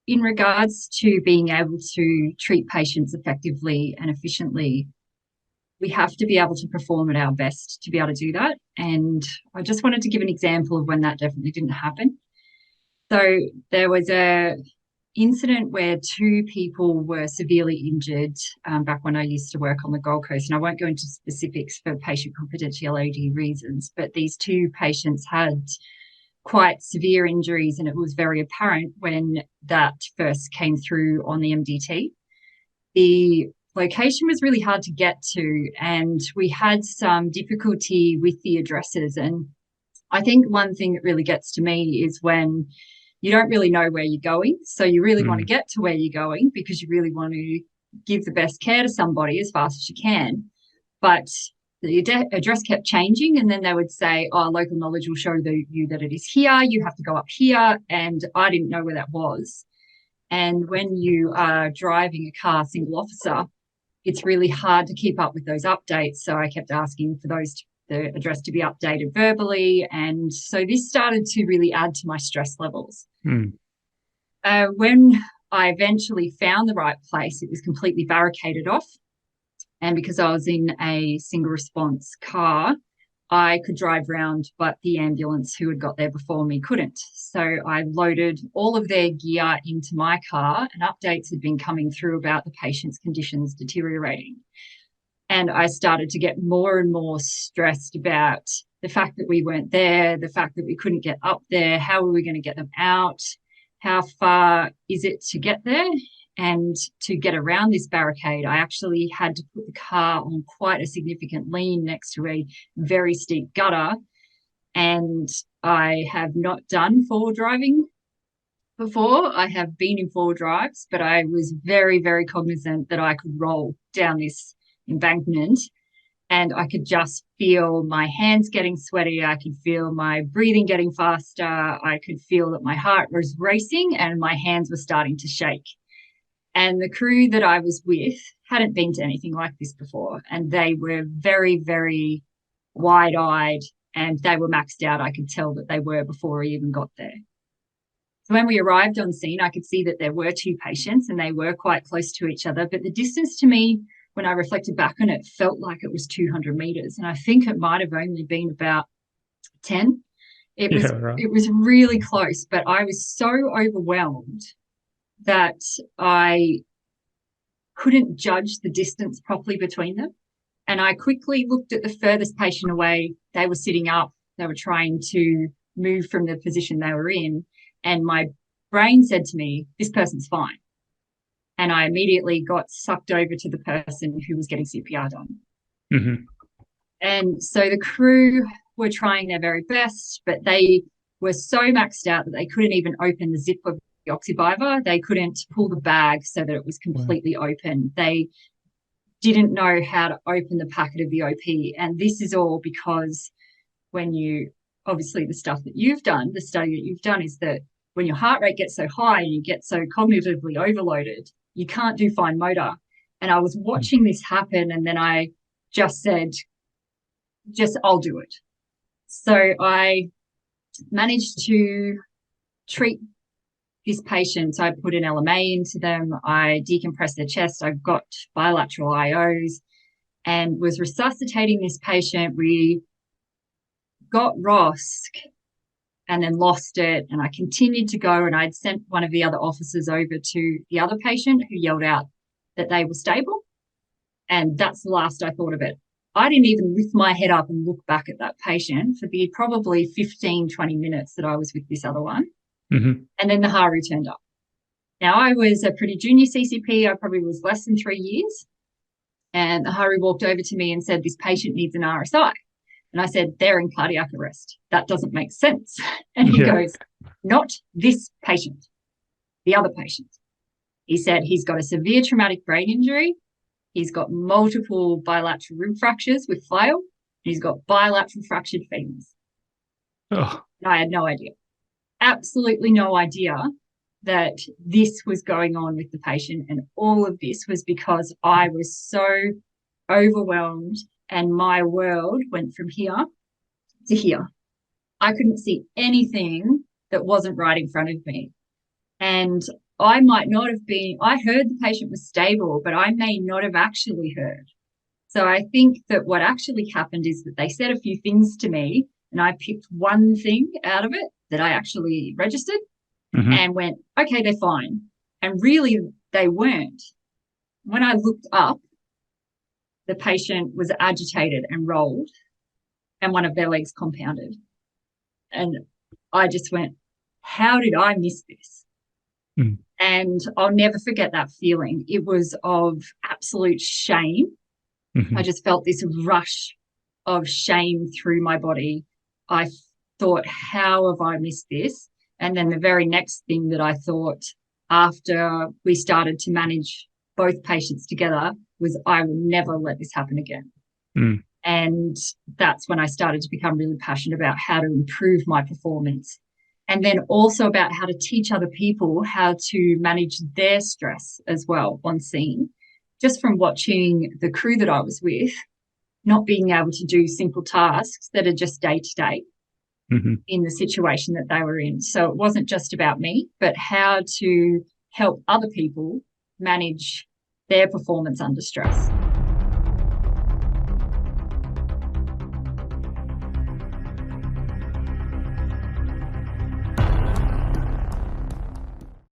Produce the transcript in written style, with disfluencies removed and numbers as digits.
in regards to being able to treat patients effectively and efficiently, we have to be able to perform at our best to be able to do that. And I just wanted to give an example of when that definitely didn't happen. So there was a incident where two people were severely injured back when I used to work on the Gold Coast. And I won't go into specifics for patient confidentiality reasons, but these two patients had quite severe injuries, and it was very apparent when that first came through on the MDT. The location was really hard to get to, and we had some difficulty with the addresses. And I think one thing that really gets to me is when you don't really know where you're going. So you really want to get to where you're going because you really want to give the best care to somebody as fast as you can. But the address kept changing, and then they would say, oh, local knowledge will show you that it is here. You have to go up here. And I didn't know where that was. And when you are driving a car single officer, it's really hard to keep up with those updates. So I kept asking for the address to be updated verbally. And so this started to really add to my stress levels. When I eventually found the right place, it was completely barricaded off. And because I was in a single response car, I could drive around, but the ambulance who had got there before me couldn't. So I loaded all of their gear into my car, and updates had been coming through about the patient's conditions deteriorating. And I started to get more and more stressed about the fact that we weren't there, the fact that we couldn't get up there. How were we going to get them out? How far is it to get there? And to get around this barricade, I actually had to put the car on quite a significant lean next to a very steep gutter. And I have not done four-wheel driving before. I have been in four-wheel drives, but I was very, very cognizant that I could roll down this embankment, and I could just feel my hands getting sweaty. I could feel my breathing getting faster. I could feel that my heart was racing and my hands were starting to shake. And the crew that I was with hadn't been to anything like this before, and they were very, very wide-eyed, and they were maxed out. I could tell that they were before I even got there. So when we arrived on scene, I could see that there were two patients and they were quite close to each other, but the distance to me, when I reflected back on it, felt like it was 200 meters. And I think it might have only been about 10. It was really close, but I was so overwhelmed that I couldn't judge the distance properly between them. And I quickly looked at the furthest patient away. They were sitting up. They were trying to move from the position they were in. And my brain said to me, this person's fine. And I immediately got sucked over to the person who was getting CPR done. And so the crew were trying their very best, but they were so maxed out that they couldn't even open the zip of the oxybiver. They couldn't pull the bag so that it was completely open. They didn't know how to open the packet of the OP. And this is all because when you, obviously the stuff that you've done, the study that you've done is that when your heart rate gets so high and you get so cognitively overloaded, you can't do fine motor. And I was watching this happen, and then I just said, I'll do it. So I managed to treat this patient. So I put an LMA into them. I decompressed their chest. I got bilateral IOs and was resuscitating this patient. We got ROSC and then lost it. And I continued to go, and I'd sent one of the other officers over to the other patient who yelled out that they were stable. And that's the last I thought of it. I didn't even lift my head up and look back at that patient for the probably 15, 20 minutes that I was with this other one. And then the HARU turned up. Now, I was a pretty junior CCP. I probably was less than 3 years. And the HARU walked over to me and said, this patient needs an RSI. And I said, they're in cardiac arrest. That doesn't make sense. And he goes, not this patient, the other patient. He said he's got a severe traumatic brain injury. He's got multiple bilateral rib fractures with flail. He's got bilateral fractured femurs. And I had no idea, absolutely no idea that this was going on with the patient. And all of this was because I was so overwhelmed and my world went from here to here. I couldn't see anything that wasn't right in front of me. And I might not have been, I heard the patient was stable, but I may not have actually heard. So I think that what actually happened is that they said a few things to me, and I picked one thing out of it that I actually registered and went, okay, they're fine. And really, they weren't. When I looked up, the patient was agitated and rolled, and one of their legs compounded. And I just went, how did I miss this? And I'll never forget that feeling. It was of absolute shame. I just felt this rush of shame through my body. I thought, how have I missed this? And then the very next thing that I thought after we started to manage both patients together was, I will never let this happen again. And that's when I started to become really passionate about how to improve my performance. And then also about how to teach other people how to manage their stress as well on scene. Just from watching the crew that I was with, not being able to do simple tasks that are just day to day in the situation that they were in. So it wasn't just about me, but how to help other people manage their performance under stress.